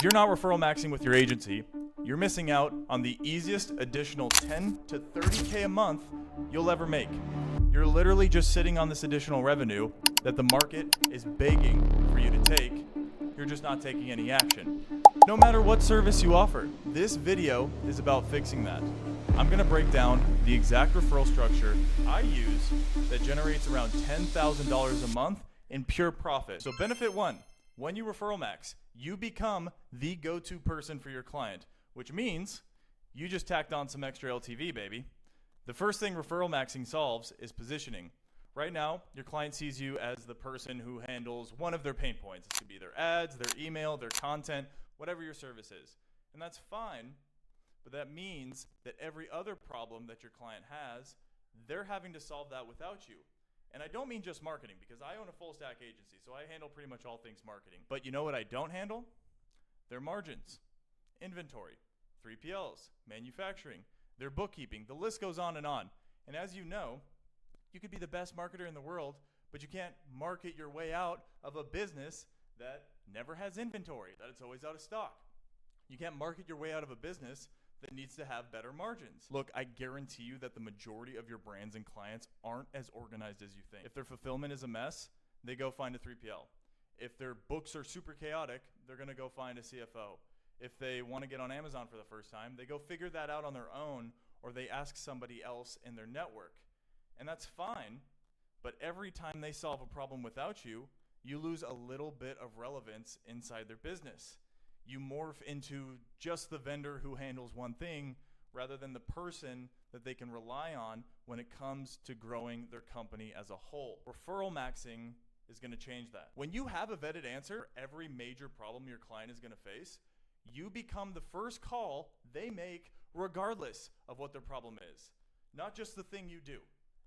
If you're not referral maxing with your agency, you're missing out on the easiest additional 10 to 30K a month you'll ever make. You're literally just sitting on this additional revenue that the market is begging for you to take. You're just not taking any action. No matter what service you offer, this video is about fixing that. I'm gonna break down the exact referral structure I use that generates around $10,000 a month in pure profit. So benefit one, when you referral max, you become the go-to person for your client, which means you just tacked on some extra LTV, baby. The first thing referral maxing solves is positioning. Right now, your client sees you as the person who handles one of their pain points. It could be their ads, their email, their content, whatever your service is. And that's fine, but that means that every other problem that your client has, they're having to solve that without you. And I don't mean just marketing, because I own a full stack agency, so I handle pretty much all things marketing. But you know what I don't handle? Their margins, inventory, 3PLs, manufacturing, their bookkeeping, the list goes on. And as you know, you could be the best marketer in the world, but you can't market your way out of a business that never has inventory, that it's always out of stock. You can't market your way out of a business that needs to have better margins. Look, I guarantee you that the majority of your brands and clients aren't as organized as you think. If their fulfillment is a mess, they go find a 3PL. If their books are super chaotic, they're gonna go find a CFO. If they wanna get on Amazon for the first time, they go figure that out on their own, or they ask somebody else in their network. And that's fine, but every time they solve a problem without you, you lose a little bit of relevance inside their business. You morph into just the vendor who handles one thing rather than the person that they can rely on when it comes to growing their company as a whole. Referral maxing is going to change that. When you have a vetted answer for every major problem your client is going to face, you become the first call they make regardless of what their problem is. Not just the thing you do,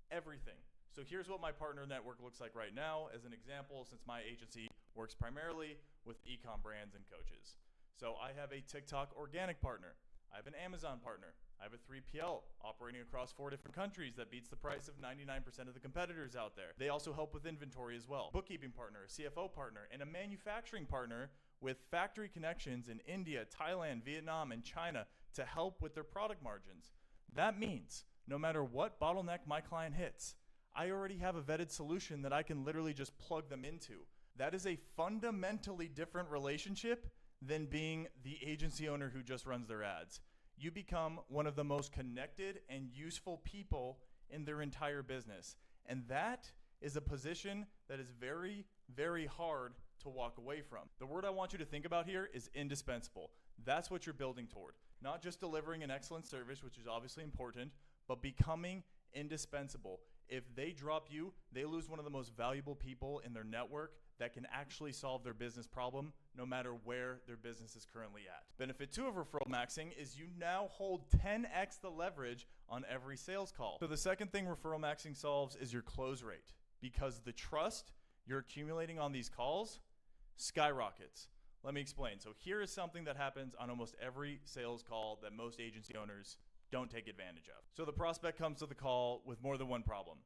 everything. So here's what my partner network looks like right now as an example, since my agency works primarily with e-com brands and coaches. So I have a TikTok organic partner. I have an Amazon partner. I have a 3PL operating across 4 different countries that beats the price of 99% of the competitors out there. They also help with inventory as well. Bookkeeping partner, a CFO partner, and a manufacturing partner with factory connections in India, Thailand, Vietnam, and China to help with their product margins. That means no matter what bottleneck my client hits, I already have a vetted solution that I can literally just plug them into. That is a fundamentally different relationship than being the agency owner who just runs their ads. You become one of the most connected and useful people in their entire business. And that is a position that is very, very hard to walk away from. The word I want you to think about here is indispensable. That's what you're building toward. Not just delivering an excellent service, which is obviously important, but becoming indispensable. If they drop you, they lose one of the most valuable people in their network that can actually solve their business problem no matter where their business is currently at. Benefit two of referral maxing is you now hold 10x the leverage on every sales call. So the second thing referral maxing solves is your close rate, because the trust you're accumulating on these calls skyrockets. Let me explain. So here is something that happens on almost every sales call that most agency owners don't take advantage of. So the prospect comes to the call with more than one problem.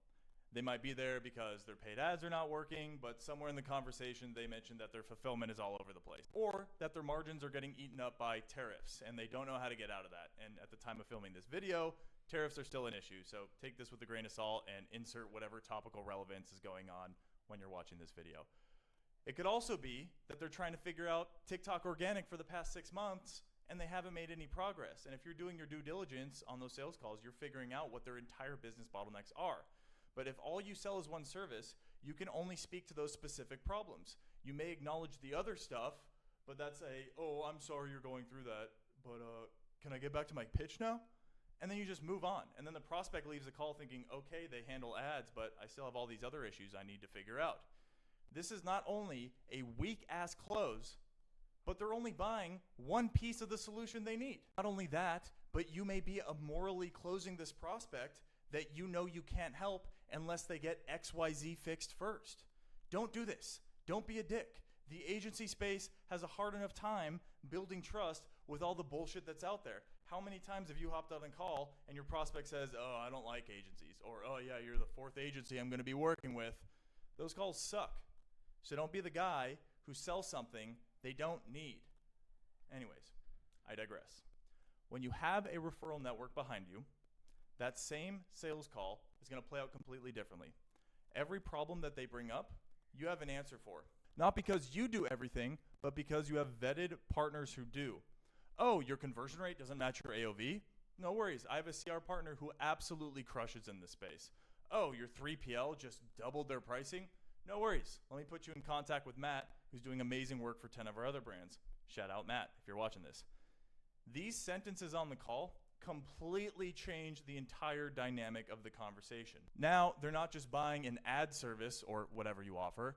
They might be there because their paid ads are not working, but somewhere in the conversation they mentioned that their fulfillment is all over the place, or that their margins are getting eaten up by tariffs and they don't know how to get out of that. And at the time of filming this video, tariffs are still an issue. So take this with a grain of salt and insert whatever topical relevance is going on when you're watching this video. It could also be that they're trying to figure out TikTok organic for the past 6 months and they haven't made any progress. And if you're doing your due diligence on those sales calls, you're figuring out what their entire business bottlenecks are. But if all you sell is one service, you can only speak to those specific problems. You may acknowledge the other stuff, but that's oh, I'm sorry you're going through that, but can I get back to my pitch now? And then you just move on. And then the prospect leaves the call thinking, okay, they handle ads, but I still have all these other issues I need to figure out. This is not only a weak-ass close, but they're only buying one piece of the solution they need. Not only that, but you may be immorally closing this prospect that you know you can't help unless they get XYZ fixed first. Don't do this. Don't be a dick. The agency space has a hard enough time building trust with all the bullshit that's out there. How many times have you hopped on a call and your prospect says, oh, I don't like agencies, or oh yeah, you're the 4th agency I'm gonna be working with. Those calls suck. So don't be the guy who sells something they don't need. I digress. When you have a referral network behind you, that same sales call is going to play out completely differently. Every problem that they bring up, you have an answer for. Not because you do everything, but because you have vetted partners who do. Oh, your conversion rate doesn't match your AOV? No worries. I have a CR partner who absolutely crushes in this space. Oh, your 3PL just doubled their pricing? No worries. Let me put you in contact with Matt, who's doing amazing work for 10 of our other brands. Shout out Matt if you're watching this. These sentences on the call completely change the entire dynamic of the conversation. Now, they're not just buying an ad service or whatever you offer.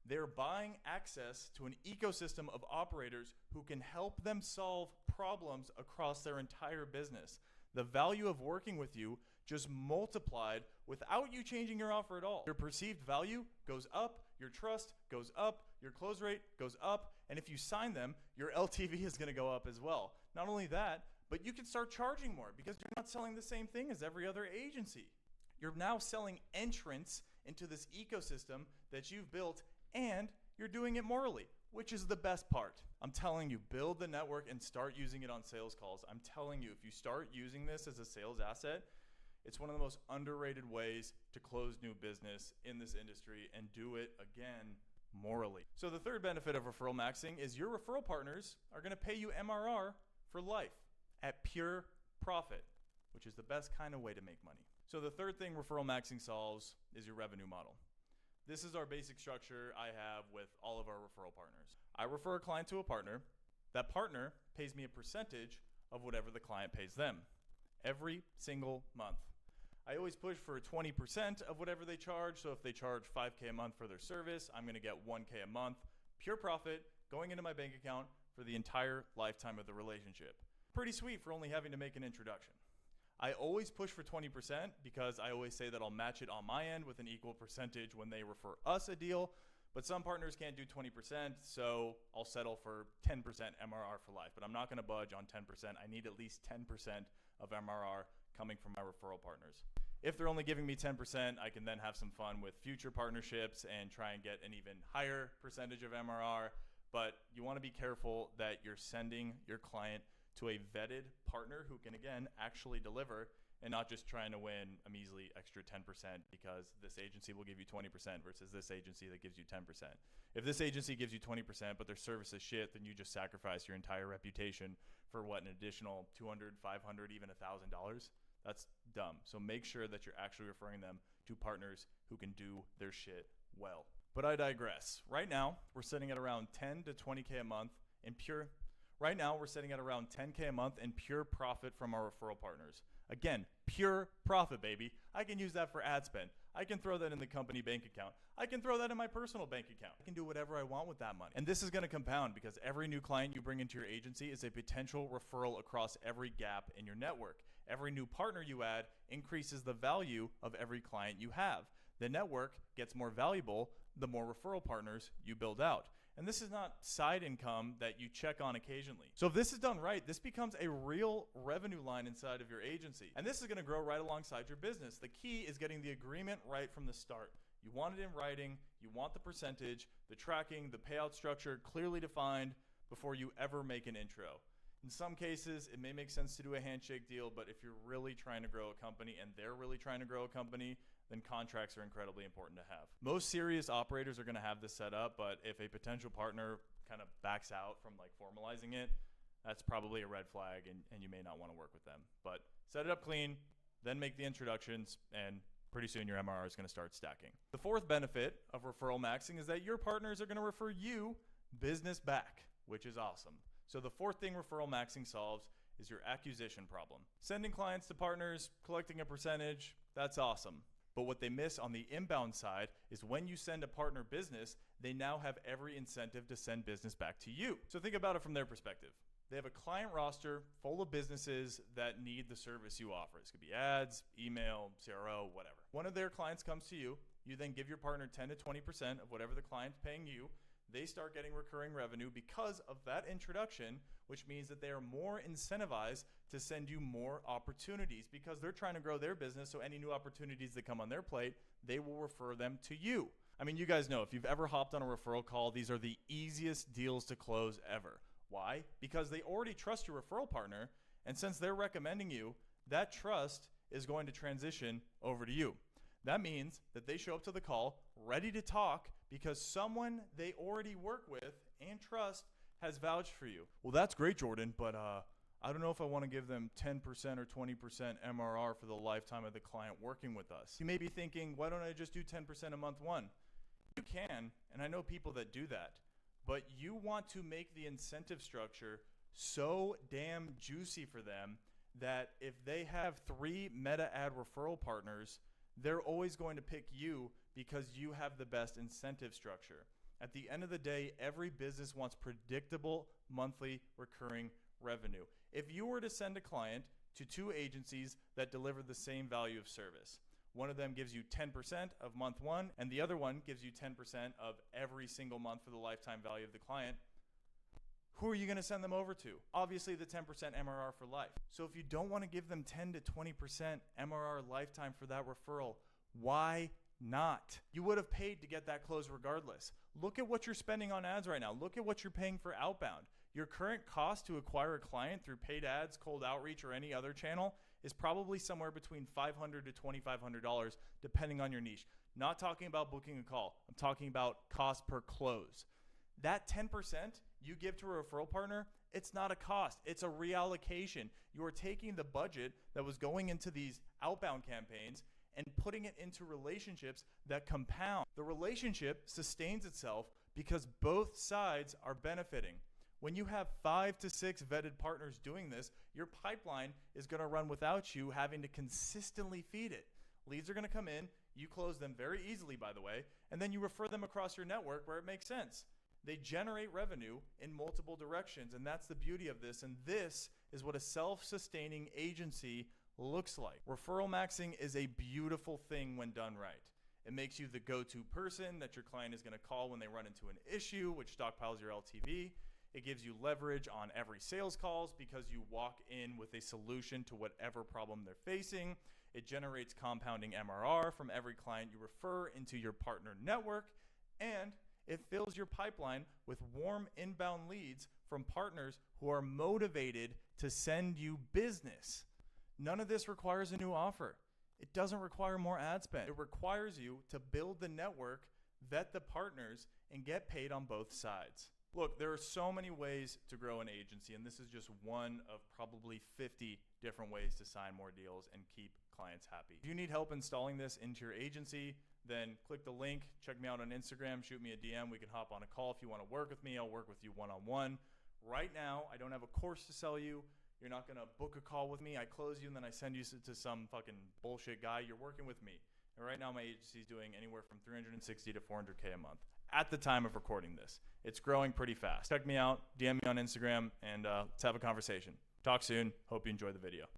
They're buying access to an ecosystem of operators who can help them solve problems across their entire business. The value of working with you just multiplied without you changing your offer at all. Your perceived value goes up, your trust goes up, your close rate goes up, and if you sign them, your LTV is going to go up as well. Not only that, but you can start charging more because you're not selling the same thing as every other agency. You're now selling entrance into this ecosystem that you've built, and you're doing it morally, which is the best part. I'm telling you, build the network and start using it on sales calls. I'm telling you, if you start using this as a sales asset, it's one of the most underrated ways to close new business in this industry and do it, again, morally. So the third benefit of referral maxing is your referral partners are going to pay you MRR for life at pure profit, which is the best kind of way to make money. So the third thing referral maxing solves is your revenue model. This is our basic structure I have with all of our referral partners. I refer a client to a partner. That partner pays me a percentage of whatever the client pays them every single month. I always push for 20% of whatever they charge. So if they charge $5K a month for their service, I'm going to get $1K a month, pure profit going into my bank account for the entire lifetime of the relationship. Pretty sweet for only having to make an introduction. I always push for 20% because I always say that I'll match it on my end with an equal percentage when they refer us a deal. But some partners can't do 20%, so I'll settle for 10% MRR for life. But I'm not going to budge on 10%. I need at least 10% of MRR coming from my referral partners. If they're only giving me 10%, I can then have some fun with future partnerships and try and get an even higher percentage of MRR. But you want to be careful that you're sending your client to a vetted partner who can, again, actually deliver and not just trying to win a measly extra 10% because this agency will give you 20% versus this agency that gives you 10%. If this agency gives you 20%, but their service is shit, then you just sacrifice your entire reputation for what, an additional $200, $500, even $1,000? That's dumb. So make sure that you're actually referring them to partners who can do their shit well. But I digress. Right now, we're sitting at around 10 to 20K a month in pure Right now, we're sitting at around 10K a month in pure profit from our referral partners. Again, pure profit, baby. I can use that for ad spend. I can throw that in the company bank account. I can throw that in my personal bank account. I can do whatever I want with that money. And this is going to compound because every new client you bring into your agency is a potential referral across every gap in your network. Every new partner you add increases the value of every client you have. The network gets more valuable the more referral partners you build out. And this is not side income that you check on occasionally. So if this is done right, this becomes a real revenue line inside of your agency. And this is going to grow right alongside your business. The key is getting the agreement right from the start. You want it in writing, you want the percentage, the tracking, the payout structure clearly defined before you ever make an intro. In some cases, it may make sense to do a handshake deal, but if you're really trying to grow a company and they're really trying to grow a company, then contracts are incredibly important to have. Most serious operators are going to have this set up, but if a potential partner kind of backs out from like formalizing it, that's probably a red flag and you may not want to work with them. But set it up clean, then make the introductions, and pretty soon your MRR is going to start stacking. The fourth benefit of referral maxing is that your partners are going to refer you business back, which is awesome. So the fourth thing referral maxing solves is your acquisition problem. Sending clients to partners, collecting a percentage, that's awesome. But what they miss on the inbound side is when you send a partner business, they now have every incentive to send business back to you. So think about it from their perspective. They have a client roster full of businesses that need the service you offer. This could be ads, email, CRO, whatever. One of their clients comes to you. You then give your partner 10 to 20% of whatever the client's paying you. They start getting recurring revenue because of that introduction, which means that they are more incentivized to send you more opportunities because they're trying to grow their business. So any new opportunities that come on their plate, they will refer them to you. I mean, you guys know if you've ever hopped on a referral call, these are the easiest deals to close ever. Why? Because they already trust your referral partner, and since they're recommending you, that trust is going to transition over to you. That means that they show up to the call ready to talk because someone they already work with and trust has vouched for you. Well, that's great, Jordan, but I don't know if I want to give them 10% or 20% MRR for the lifetime of the client working with us. You may be thinking, why don't I just do 10% a month one? You can, and I know people that do that, but you want to make the incentive structure so damn juicy for them that if they have 3 meta ad referral partners, they're always going to pick you because you have the best incentive structure. At the end of the day, every business wants predictable monthly recurring revenue. If you were to send a client to 2 agencies that deliver the same value of service, one of them gives you 10% of month 1, and the other one gives you 10% of every single month for the lifetime value of the client, who are you going to send them over to? Obviously the 10% MRR for life. So if you don't want to give them 10 to 20% MRR lifetime for that referral, why not? You would have paid to get that close regardless. Look at what you're spending on ads right now. Look at what you're paying for outbound. Your current cost to acquire a client through paid ads, cold outreach, or any other channel is probably somewhere between $500 to $2,500 depending on your niche. Not talking about booking a call. I'm talking about cost per close. That 10% you give to a referral partner, it's not a cost. It's a reallocation. You are taking the budget that was going into these outbound campaigns and putting it into relationships that compound. The relationship sustains itself because both sides are benefiting. When you have 5 to 6 vetted partners doing this, your pipeline is going to run without you having to consistently feed it. Leads are going to come in, you close them very easily, by the way, and then you refer them across your network where it makes sense. They generate revenue in multiple directions, and that's the beauty of this. And this is what a self-sustaining agency looks like. Referral maxing is a beautiful thing when done right. It makes you the go-to person that your client is going to call when they run into an issue, which stockpiles your LTV. It gives you leverage on every sales calls because you walk in with a solution to whatever problem they're facing. It generates compounding MRR from every client you refer into your partner network, and it fills your pipeline with warm inbound leads from partners who are motivated to send you business. None of this requires a new offer. It doesn't require more ad spend. It requires you to build the network, vet the partners, and get paid on both sides. Look, there are so many ways to grow an agency, and this is just one of probably 50 different ways to sign more deals and keep clients happy. If you need help installing this into your agency, then click the link, check me out on Instagram, shoot me a DM. We can hop on a call if you want to work with me. I'll work with you one-on-one. Right now, I don't have a course to sell you. You're not going to book a call with me. I close you, and then I send you to some fucking bullshit guy. You're working with me. And right now, my agency is doing anywhere from $360 to $400K a month at the time of recording this. It's growing pretty fast. Check me out, DM me on Instagram, and let's have a conversation. Talk soon. Hope you enjoy the video.